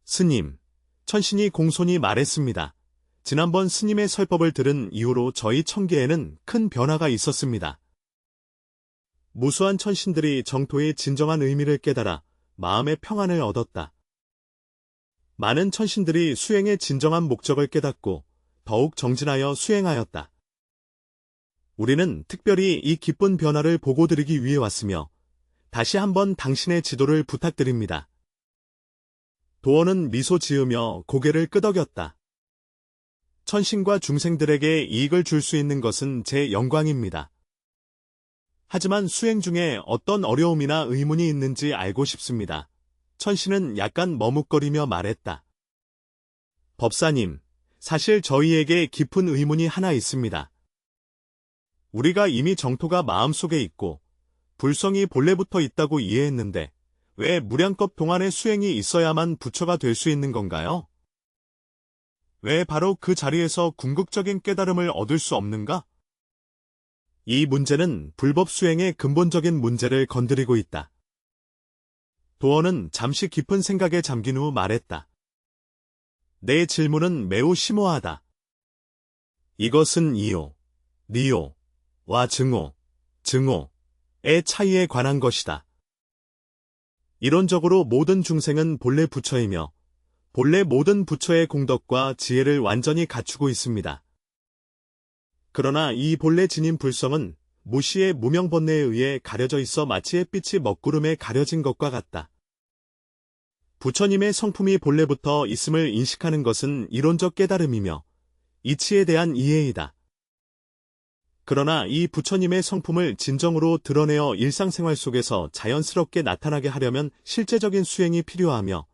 스님, 천신이 공손히 말했습니다. 지난번 스님의 설법을 들은 이후로 저희 청계에는 큰 변화가 있었습니다. 무수한 천신들이 정토의 진정한 의미를 깨달아 마음의 평안을 얻었다. 많은 천신들이 수행의 진정한 목적을 깨닫고 더욱 정진하여 수행하였다. 우리는 특별히 이 기쁜 변화를 보고드리기 위해 왔으며 다시 한번 당신의 지도를 부탁드립니다. 도원은 미소 지으며 고개를 끄덕였다. 천신과 중생들에게 이익을 줄 수 있는 것은 제 영광입니다. 하지만 수행 중에 어떤 어려움이나 의문이 있는지 알고 싶습니다. 천신은 약간 머뭇거리며 말했다. 법사님, 사실 저희에게 깊은 의문이 하나 있습니다. 우리가 이미 정토가 마음속에 있고 불성이 본래부터 있다고 이해했는데 왜 무량겁 동안의 수행이 있어야만 부처가 될 수 있는 건가요? 왜 바로 그 자리에서 궁극적인 깨달음을 얻을 수 없는가? 이 문제는 불법 수행의 근본적인 문제를 건드리고 있다. 도원은 잠시 깊은 생각에 잠긴 후 말했다. 내 질문은 매우 심오하다. 이것은 이요. 니오와 증오의 차이에 관한 것이다. 이론적으로 모든 중생은 본래 부처이며 본래 모든 부처의 공덕과 지혜를 완전히 갖추고 있습니다. 그러나 이 본래 진인 불성은 무시의 무명번뇌에 의해 가려져 있어 마치 햇빛이 먹구름에 가려진 것과 같다. 부처님의 성품이 본래부터 있음을 인식하는 것은 이론적 깨달음이며 이치에 대한 이해이다. 그러나 이 부처님의 성품을 진정으로 드러내어 일상생활 속에서 자연스럽게 나타나게 하려면 실제적인 수행이 필요하며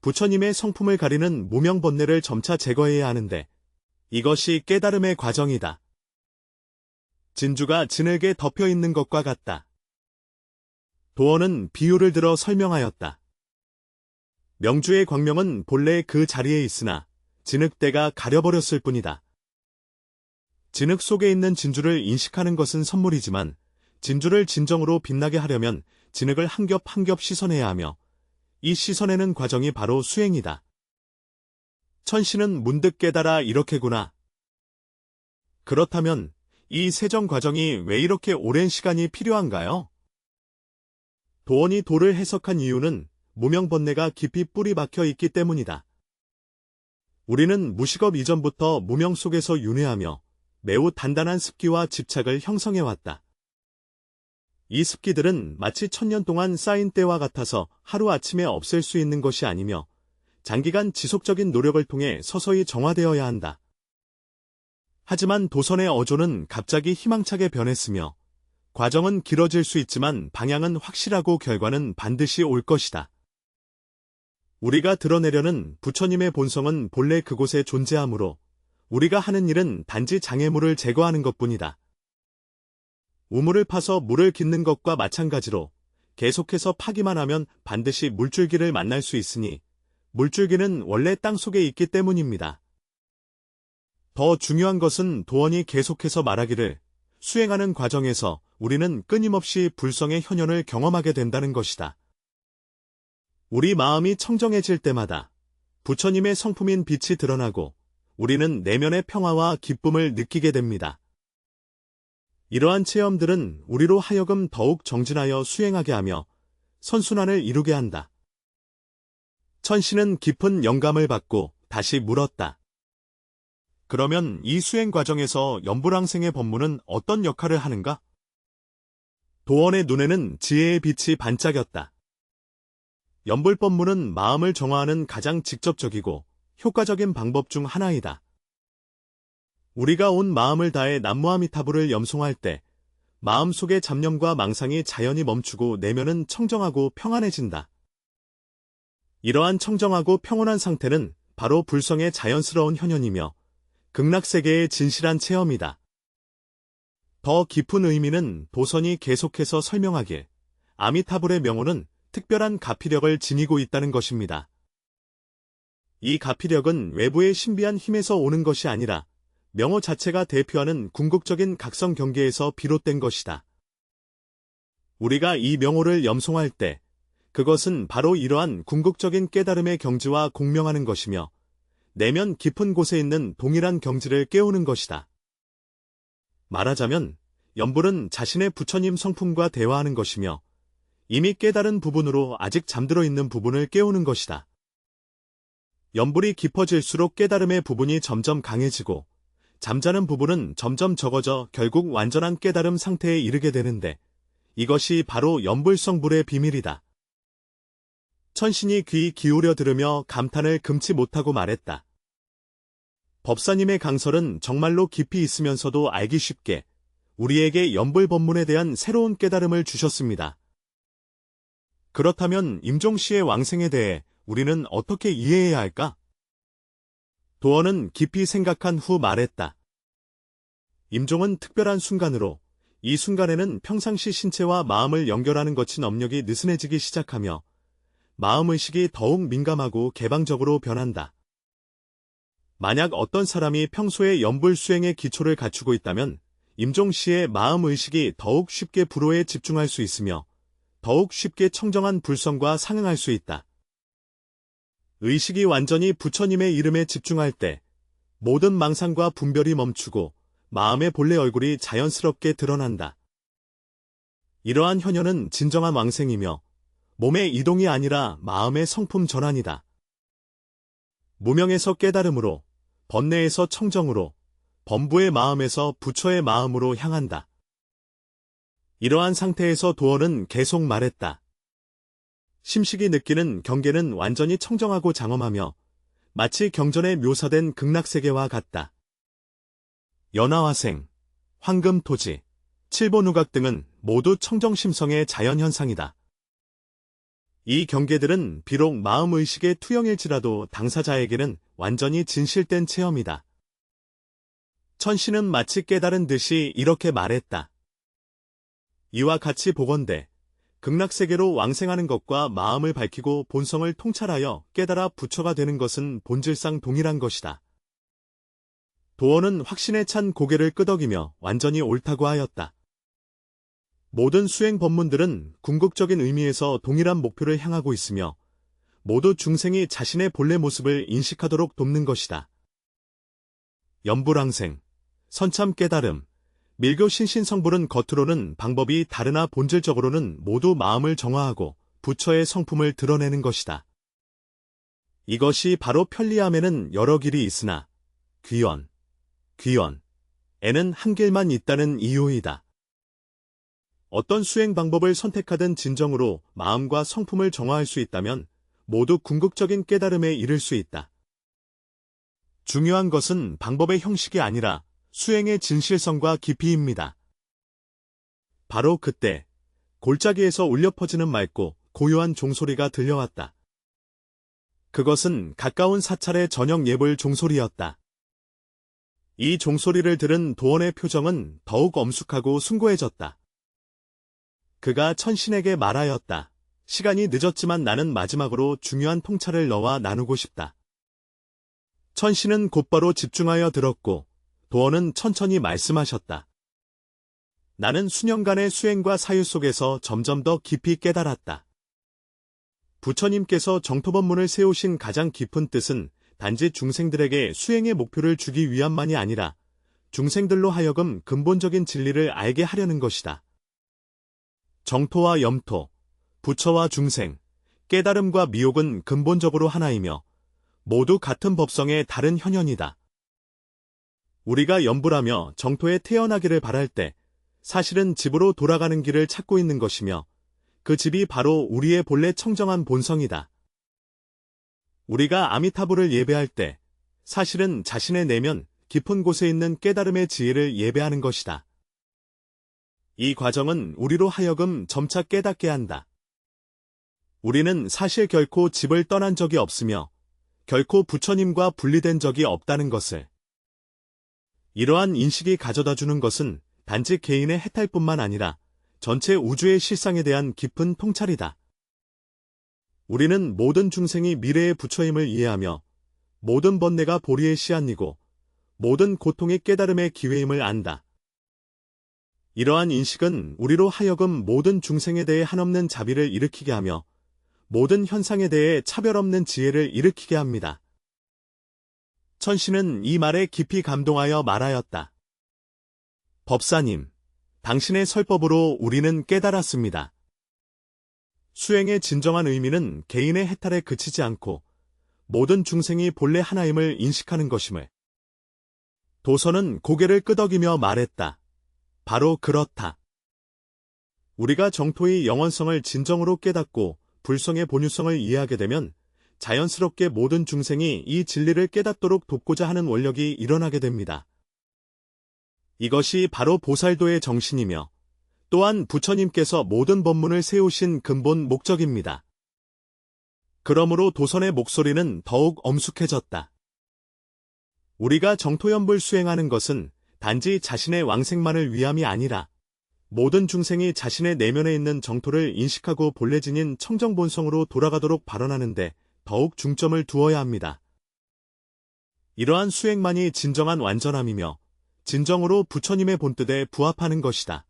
부처님의 성품을 가리는 무명번뇌를 점차 제거해야 하는데 이것이 깨달음의 과정이다. 진주가 진흙에 덮여 있는 것과 같다. 도어는 비유를 들어 설명하였다. 명주의 광명은 본래 그 자리에 있으나 진흙대가 가려버렸을 뿐이다. 진흙 속에 있는 진주를 인식하는 것은 선물이지만 진주를 진정으로 빛나게 하려면 진흙을 한 겹 한 겹 씻어내야 하며 이 씻어내는 과정이 바로 수행이다. 천신은 문득 깨달아 이렇게구나. 그렇다면 이 세정 과정이 왜 이렇게 오랜 시간이 필요한가요? 도원이 도를 해석한 이유는 무명번뇌가 깊이 뿌리 박혀 있기 때문이다. 우리는 무식업 이전부터 무명 속에서 윤회하며 매우 단단한 습기와 집착을 형성해왔다. 이 습기들은 마치 1000년 동안 쌓인 때와 같아서 하루아침에 없앨 수 있는 것이 아니며 장기간 지속적인 노력을 통해 서서히 정화되어야 한다. 하지만 도선의 어조는 갑자기 희망차게 변했으며 과정은 길어질 수 있지만 방향은 확실하고 결과는 반드시 올 것이다. 우리가 드러내려는 부처님의 본성은 본래 그곳에 존재하므로 우리가 하는 일은 단지 장애물을 제거하는 것뿐이다. 우물을 파서 물을 깃는 것과 마찬가지로 계속해서 파기만 하면 반드시 물줄기를 만날 수 있으니 물줄기는 원래 땅속에 있기 때문입니다. 더 중요한 것은 도원이 계속해서 말하기를 수행하는 과정에서 우리는 끊임없이 불성의 현현을 경험하게 된다는 것이다. 우리 마음이 청정해질 때마다 부처님의 성품인 빛이 드러나고 우리는 내면의 평화와 기쁨을 느끼게 됩니다. 이러한 체험들은 우리로 하여금 더욱 정진하여 수행하게 하며 선순환을 이루게 한다. 천신은 깊은 영감을 받고 다시 물었다. 그러면 이 수행 과정에서 연불왕생의 법문은 어떤 역할을 하는가? 도원의 눈에는 지혜의 빛이 반짝였다. 연불법문은 마음을 정화하는 가장 직접적이고 효과적인 방법 중 하나이다. 우리가 온 마음을 다해 남무아미타불을 염송할 때 마음속의 잡념과 망상이 자연히 멈추고 내면은 청정하고 평안해진다. 이러한 청정하고 평온한 상태는 바로 불성의 자연스러운 현현이며 극락세계의 진실한 체험이다. 더 깊은 의미는 도선이 계속해서 설명하길 아미타불의 명호는 특별한 가피력을 지니고 있다는 것입니다. 이 가피력은 외부의 신비한 힘에서 오는 것이 아니라 명호 자체가 대표하는 궁극적인 각성 경계에서 비롯된 것이다. 우리가 이 명호를 염송할 때 그것은 바로 이러한 궁극적인 깨달음의 경지와 공명하는 것이며 내면 깊은 곳에 있는 동일한 경지를 깨우는 것이다. 말하자면 연불은 자신의 부처님 성품과 대화하는 것이며 이미 깨달은 부분으로 아직 잠들어 있는 부분을 깨우는 것이다. 연불이 깊어질수록 깨달음의 부분이 점점 강해지고 잠자는 부분은 점점 적어져 결국 완전한 깨달음 상태에 이르게 되는데 이것이 바로 연불성불의 비밀이다. 천신이 귀 기울여 들으며 감탄을 금치 못하고 말했다. 법사님의 강설은 정말로 깊이 있으면서도 알기 쉽게 우리에게 연불법문에 대한 새로운 깨달음을 주셨습니다. 그렇다면 임종씨의 왕생에 대해 우리는 어떻게 이해해야 할까? 도원은 깊이 생각한 후 말했다. 임종은 특별한 순간으로 이 순간에는 평상시 신체와 마음을 연결하는 거친 업력이 느슨해지기 시작하며 마음의식이 더욱 민감하고 개방적으로 변한다. 만약 어떤 사람이 평소에 연불 수행의 기초를 갖추고 있다면 임종씨의 마음의식이 더욱 쉽게 불호에 집중할 수 있으며 더욱 쉽게 청정한 불성과 상응할 수 있다. 의식이 완전히 부처님의 이름에 집중할 때 모든 망상과 분별이 멈추고 마음의 본래 얼굴이 자연스럽게 드러난다. 이러한 현현은 진정한 왕생이며 몸의 이동이 아니라 마음의 성품 전환이다. 무명에서 깨달음으로, 번뇌에서 청정으로, 범부의 마음에서 부처의 마음으로 향한다. 이러한 상태에서 도원은 계속 말했다. 심식이 느끼는 경계는 완전히 청정하고 장엄하며 마치 경전에 묘사된 극락세계와 같다. 연화화생, 황금토지, 칠보누각 등은 모두 청정심성의 자연현상이다. 이 경계들은 비록 마음의식의 투영일지라도 당사자에게는 완전히 진실된 체험이다. 천신은 마치 깨달은 듯이 이렇게 말했다. 이와 같이 보건대 극락세계로 왕생하는 것과 마음을 밝히고 본성을 통찰하여 깨달아 부처가 되는 것은 본질상 동일한 것이다. 도원은 확신에 찬 고개를 끄덕이며 완전히 옳다고 하였다. 모든 수행 법문들은 궁극적인 의미에서 동일한 목표를 향하고 있으며 모두 중생이 자신의 본래 모습을 인식하도록 돕는 것이다. 연불왕생, 선참 깨달음, 밀교 신신성불은 겉으로는 방법이 다르나 본질적으로는 모두 마음을 정화하고 부처의 성품을 드러내는 것이다. 이것이 바로 편리함에는 여러 길이 있으나 귀원에는 한 길만 있다는 이유이다. 어떤 수행 방법을 선택하든 진정으로 마음과 성품을 정화할 수 있다면 모두 궁극적인 깨달음에 이를 수 있다. 중요한 것은 방법의 형식이 아니라 수행의 진실성과 깊이입니다. 바로 그때 골짜기에서 울려 퍼지는 맑고 고요한 종소리가 들려왔다. 그것은 가까운 사찰의 저녁 예불 종소리였다. 이 종소리를 들은 도원의 표정은 더욱 엄숙하고 숭고해졌다. 그가 천신에게 말하였다. 시간이 늦었지만 나는 마지막으로 중요한 통찰을 너와 나누고 싶다. 천신은 곧바로 집중하여 들었고 도원은 천천히 말씀하셨다. 나는 수년간의 수행과 사유 속에서 점점 더 깊이 깨달았다. 부처님께서 정토법문을 세우신 가장 깊은 뜻은 단지 중생들에게 수행의 목표를 주기 위함만이 아니라 중생들로 하여금 근본적인 진리를 알게 하려는 것이다. 정토와 염토, 부처와 중생, 깨달음과 미혹은 근본적으로 하나이며 모두 같은 법성의 다른 현현이다. 우리가 염불하며 정토에 태어나기를 바랄 때 사실은 집으로 돌아가는 길을 찾고 있는 것이며 그 집이 바로 우리의 본래 청정한 본성이다. 우리가 아미타불을 예배할 때 사실은 자신의 내면 깊은 곳에 있는 깨달음의 지혜를 예배하는 것이다. 이 과정은 우리로 하여금 점차 깨닫게 한다. 우리는 사실 결코 집을 떠난 적이 없으며 결코 부처님과 분리된 적이 없다는 것을. 이러한 인식이 가져다주는 것은 단지 개인의 해탈뿐만 아니라 전체 우주의 실상에 대한 깊은 통찰이다. 우리는 모든 중생이 미래의 부처임을 이해하며 모든 번뇌가 보리의 씨앗이고 모든 고통이 깨달음의 기회임을 안다. 이러한 인식은 우리로 하여금 모든 중생에 대해 한없는 자비를 일으키게 하며 모든 현상에 대해 차별 없는 지혜를 일으키게 합니다. 천신은 이 말에 깊이 감동하여 말하였다. 법사님, 당신의 설법으로 우리는 깨달았습니다. 수행의 진정한 의미는 개인의 해탈에 그치지 않고 모든 중생이 본래 하나임을 인식하는 것임을. 도선은 고개를 끄덕이며 말했다. 바로 그렇다. 우리가 정토의 영원성을 진정으로 깨닫고 불성의 본유성을 이해하게 되면 자연스럽게 모든 중생이 이 진리를 깨닫도록 돕고자 하는 원력이 일어나게 됩니다. 이것이 바로 보살도의 정신이며 또한 부처님께서 모든 법문을 세우신 근본 목적입니다. 그러므로 도선의 목소리는 더욱 엄숙해졌다. 우리가 정토연불 수행하는 것은 단지 자신의 왕생만을 위함이 아니라 모든 중생이 자신의 내면에 있는 정토를 인식하고 본래 지닌 청정본성으로 돌아가도록 발언하는데 더욱 중점을 두어야 합니다. 이러한 수행만이 진정한 완전함이며 진정으로 부처님의 본뜻에 부합하는 것이다.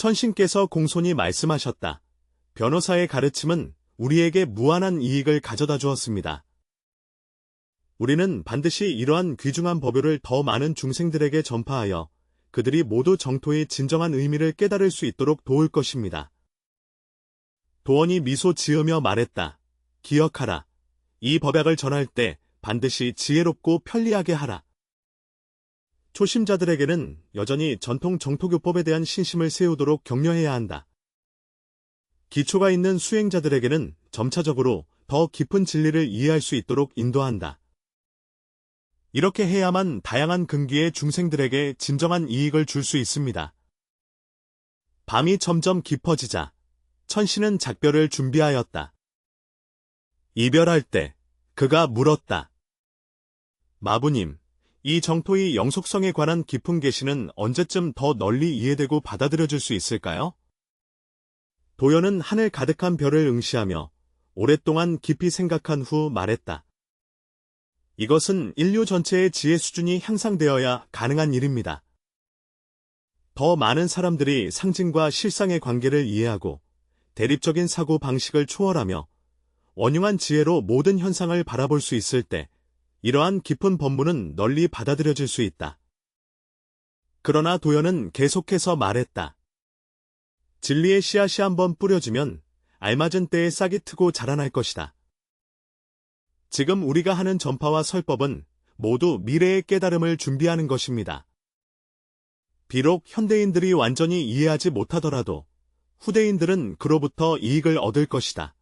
천신께서 공손히 말씀하셨다. 변호사의 가르침은 우리에게 무한한 이익을 가져다 주었습니다. 우리는 반드시 이러한 귀중한 법요를 더 많은 중생들에게 전파하여 그들이 모두 정토의 진정한 의미를 깨달을 수 있도록 도울 것입니다. 도원이 미소 지으며 말했다. 기억하라. 이 법약을 전할 때 반드시 지혜롭고 편리하게 하라. 초심자들에게는 여전히 전통 정토교법에 대한 신심을 세우도록 격려해야 한다. 기초가 있는 수행자들에게는 점차적으로 더 깊은 진리를 이해할 수 있도록 인도한다. 이렇게 해야만 다양한 근기의 중생들에게 진정한 이익을 줄 수 있습니다. 밤이 점점 깊어지자 천신은 작별을 준비하였다. 이별할 때 그가 물었다. 마부님, 이 정토의 영속성에 관한 깊은 계시는 언제쯤 더 널리 이해되고 받아들여질 수 있을까요? 도연은 하늘 가득한 별을 응시하며 오랫동안 깊이 생각한 후 말했다. 이것은 인류 전체의 지혜 수준이 향상되어야 가능한 일입니다. 더 많은 사람들이 상징과 실상의 관계를 이해하고 대립적인 사고 방식을 초월하며 원흉한 지혜로 모든 현상을 바라볼 수 있을 때 이러한 깊은 법문은 널리 받아들여질 수 있다. 그러나 도연은 계속해서 말했다. 진리의 씨앗이 한번 뿌려지면 알맞은 때에 싹이 트고 자라날 것이다. 지금 우리가 하는 전파와 설법은 모두 미래의 깨달음을 준비하는 것입니다. 비록 현대인들이 완전히 이해하지 못하더라도 후대인들은 그로부터 이익을 얻을 것이다.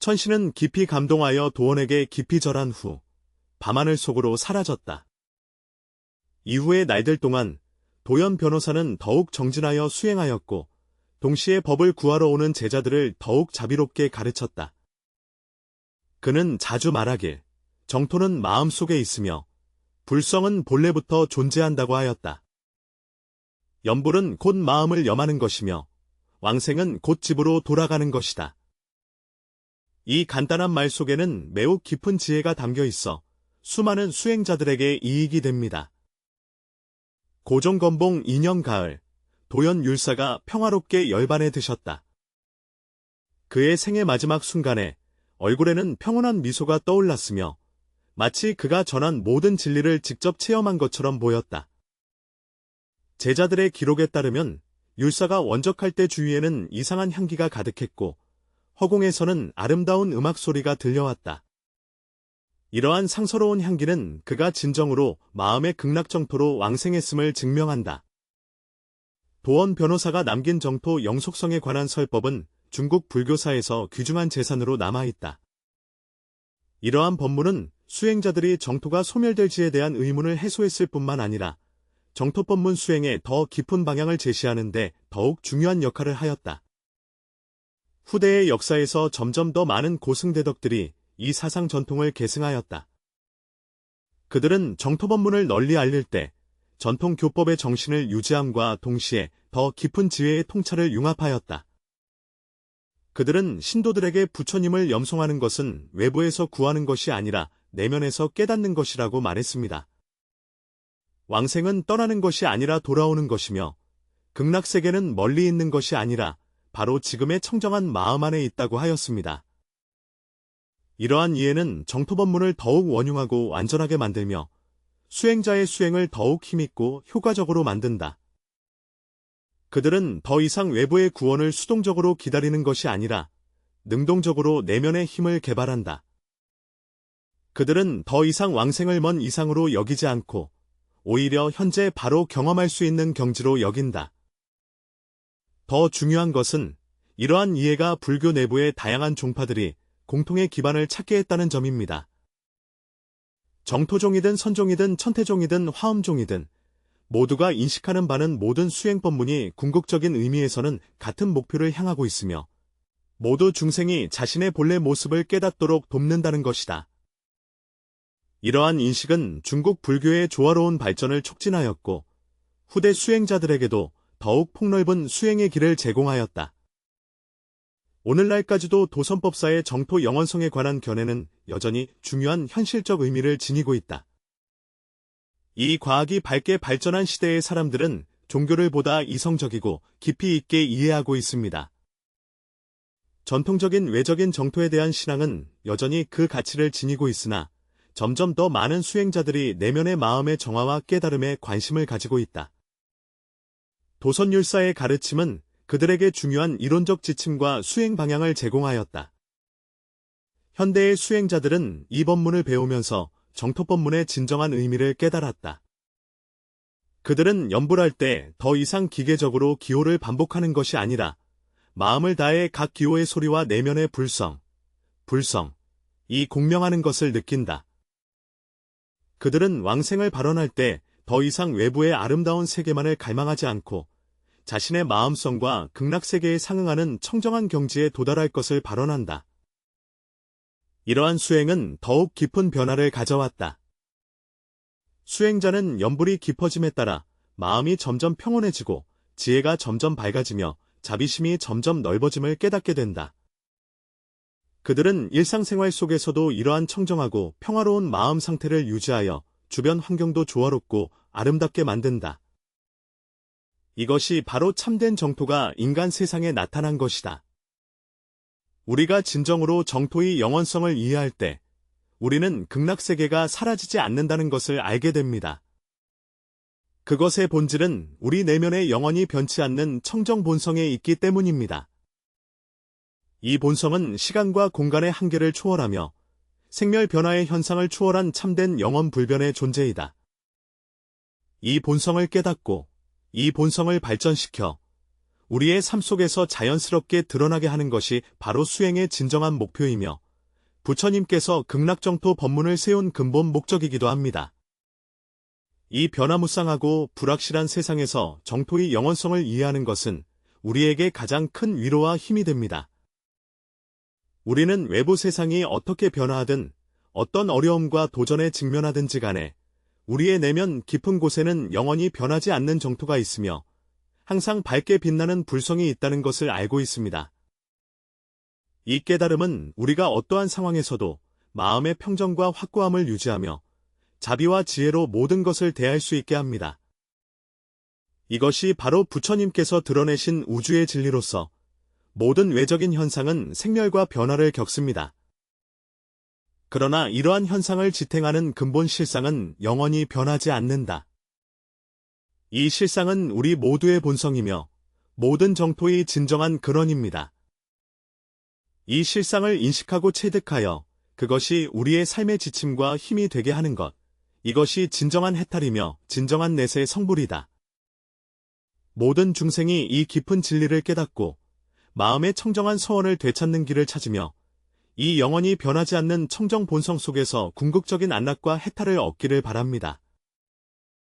천신은 깊이 감동하여 도원에게 깊이 절한 후 밤하늘 속으로 사라졌다. 이후의 날들 동안 도연 변호사는 더욱 정진하여 수행하였고 동시에 법을 구하러 오는 제자들을 더욱 자비롭게 가르쳤다. 그는 자주 말하길 정토는 마음속에 있으며 불성은 본래부터 존재한다고 하였다. 염불은 곧 마음을 염하는 것이며 왕생은 곧 집으로 돌아가는 것이다. 이 간단한 말 속에는 매우 깊은 지혜가 담겨 있어 수많은 수행자들에게 이익이 됩니다. 고종건봉 2년 가을, 도연 율사가 평화롭게 열반에 드셨다. 그의 생애 마지막 순간에 얼굴에는 평온한 미소가 떠올랐으며 마치 그가 전한 모든 진리를 직접 체험한 것처럼 보였다. 제자들의 기록에 따르면 율사가 원적할 때 주위에는 이상한 향기가 가득했고 허공에서는 아름다운 음악 소리가 들려왔다. 이러한 상서로운 향기는 그가 진정으로 마음의 극락정토로 왕생했음을 증명한다. 도원 변호사가 남긴 정토 영속성에 관한 설법은 중국 불교사에서 귀중한 재산으로 남아있다. 이러한 법문은 수행자들이 정토가 소멸될지에 대한 의문을 해소했을 뿐만 아니라 정토법문 수행에 더 깊은 방향을 제시하는 데 더욱 중요한 역할을 하였다. 후대의 역사에서 점점 더 많은 고승대덕들이 이 사상 전통을 계승하였다. 그들은 정토법문을 널리 알릴 때 전통 교법의 정신을 유지함과 동시에 더 깊은 지혜의 통찰을 융합하였다. 그들은 신도들에게 부처님을 염송하는 것은 외부에서 구하는 것이 아니라 내면에서 깨닫는 것이라고 말했습니다. 왕생은 떠나는 것이 아니라 돌아오는 것이며 극락세계는 멀리 있는 것이 아니라 바로 지금의 청정한 마음 안에 있다고 하였습니다. 이러한 이해는 정토법문을 더욱 원흉하고 완전하게 만들며 수행자의 수행을 더욱 힘있고 효과적으로 만든다. 그들은 더 이상 외부의 구원을 수동적으로 기다리는 것이 아니라 능동적으로 내면의 힘을 개발한다. 그들은 더 이상 왕생을 먼 이상으로 여기지 않고 오히려 현재 바로 경험할 수 있는 경지로 여긴다. 더 중요한 것은 이러한 이해가 불교 내부의 다양한 종파들이 공통의 기반을 찾게 했다는 점입니다. 정토종이든 선종이든 천태종이든 화엄종이든 모두가 인식하는 바는 모든 수행법문이 궁극적인 의미에서는 같은 목표를 향하고 있으며 모두 중생이 자신의 본래 모습을 깨닫도록 돕는다는 것이다. 이러한 인식은 중국 불교의 조화로운 발전을 촉진하였고 후대 수행자들에게도 더욱 폭넓은 수행의 길을 제공하였다. 오늘날까지도 도선법사의 정토 영원성에 관한 견해는 여전히 중요한 현실적 의미를 지니고 있다. 이 과학이 밝게 발전한 시대의 사람들은 종교를 보다 이성적이고 깊이 있게 이해하고 있습니다. 전통적인 외적인 정토에 대한 신앙은 여전히 그 가치를 지니고 있으나 점점 더 많은 수행자들이 내면의 마음의 정화와 깨달음에 관심을 가지고 있다. 도선율사의 가르침은 그들에게 중요한 이론적 지침과 수행 방향을 제공하였다. 현대의 수행자들은 이 법문을 배우면서 정토법문의 진정한 의미를 깨달았다. 그들은 염불할 때 더 이상 기계적으로 기호를 반복하는 것이 아니라 마음을 다해 각 기호의 소리와 내면의 불성이 공명하는 것을 느낀다. 그들은 왕생을 발언할 때 더 이상 외부의 아름다운 세계만을 갈망하지 않고 자신의 마음성과 극락세계에 상응하는 청정한 경지에 도달할 것을 발언한다. 이러한 수행은 더욱 깊은 변화를 가져왔다. 수행자는 염불이 깊어짐에 따라 마음이 점점 평온해지고 지혜가 점점 밝아지며 자비심이 점점 넓어짐을 깨닫게 된다. 그들은 일상생활 속에서도 이러한 청정하고 평화로운 마음 상태를 유지하여 주변 환경도 조화롭고 아름답게 만든다. 이것이 바로 참된 정토가 인간 세상에 나타난 것이다. 우리가 진정으로 정토의 영원성을 이해할 때 우리는 극락세계가 사라지지 않는다는 것을 알게 됩니다. 그것의 본질은 우리 내면에 영원히 변치 않는 청정 본성에 있기 때문입니다. 이 본성은 시간과 공간의 한계를 초월하며 생멸 변화의 현상을 초월한 참된 영원 불변의 존재이다. 이 본성을 깨닫고 이 본성을 발전시켜 우리의 삶 속에서 자연스럽게 드러나게 하는 것이 바로 수행의 진정한 목표이며 부처님께서 극락정토 법문을 세운 근본 목적이기도 합니다. 이 변화무쌍하고 불확실한 세상에서 정토의 영원성을 이해하는 것은 우리에게 가장 큰 위로와 힘이 됩니다. 우리는 외부 세상이 어떻게 변화하든 어떤 어려움과 도전에 직면하든지 간에 우리의 내면 깊은 곳에는 영원히 변하지 않는 정토가 있으며 항상 밝게 빛나는 불성이 있다는 것을 알고 있습니다. 이 깨달음은 우리가 어떠한 상황에서도 마음의 평정과 확고함을 유지하며 자비와 지혜로 모든 것을 대할 수 있게 합니다. 이것이 바로 부처님께서 드러내신 우주의 진리로서 모든 외적인 현상은 생멸과 변화를 겪습니다. 그러나 이러한 현상을 지탱하는 근본 실상은 영원히 변하지 않는다. 이 실상은 우리 모두의 본성이며 모든 정토의 진정한 근원입니다. 이 실상을 인식하고 체득하여 그것이 우리의 삶의 지침과 힘이 되게 하는 것, 이것이 진정한 해탈이며 진정한 내세의 성불이다. 모든 중생이 이 깊은 진리를 깨닫고 마음의 청정한 서원을 되찾는 길을 찾으며 이 영원히 변하지 않는 청정 본성 속에서 궁극적인 안락과 해탈을 얻기를 바랍니다.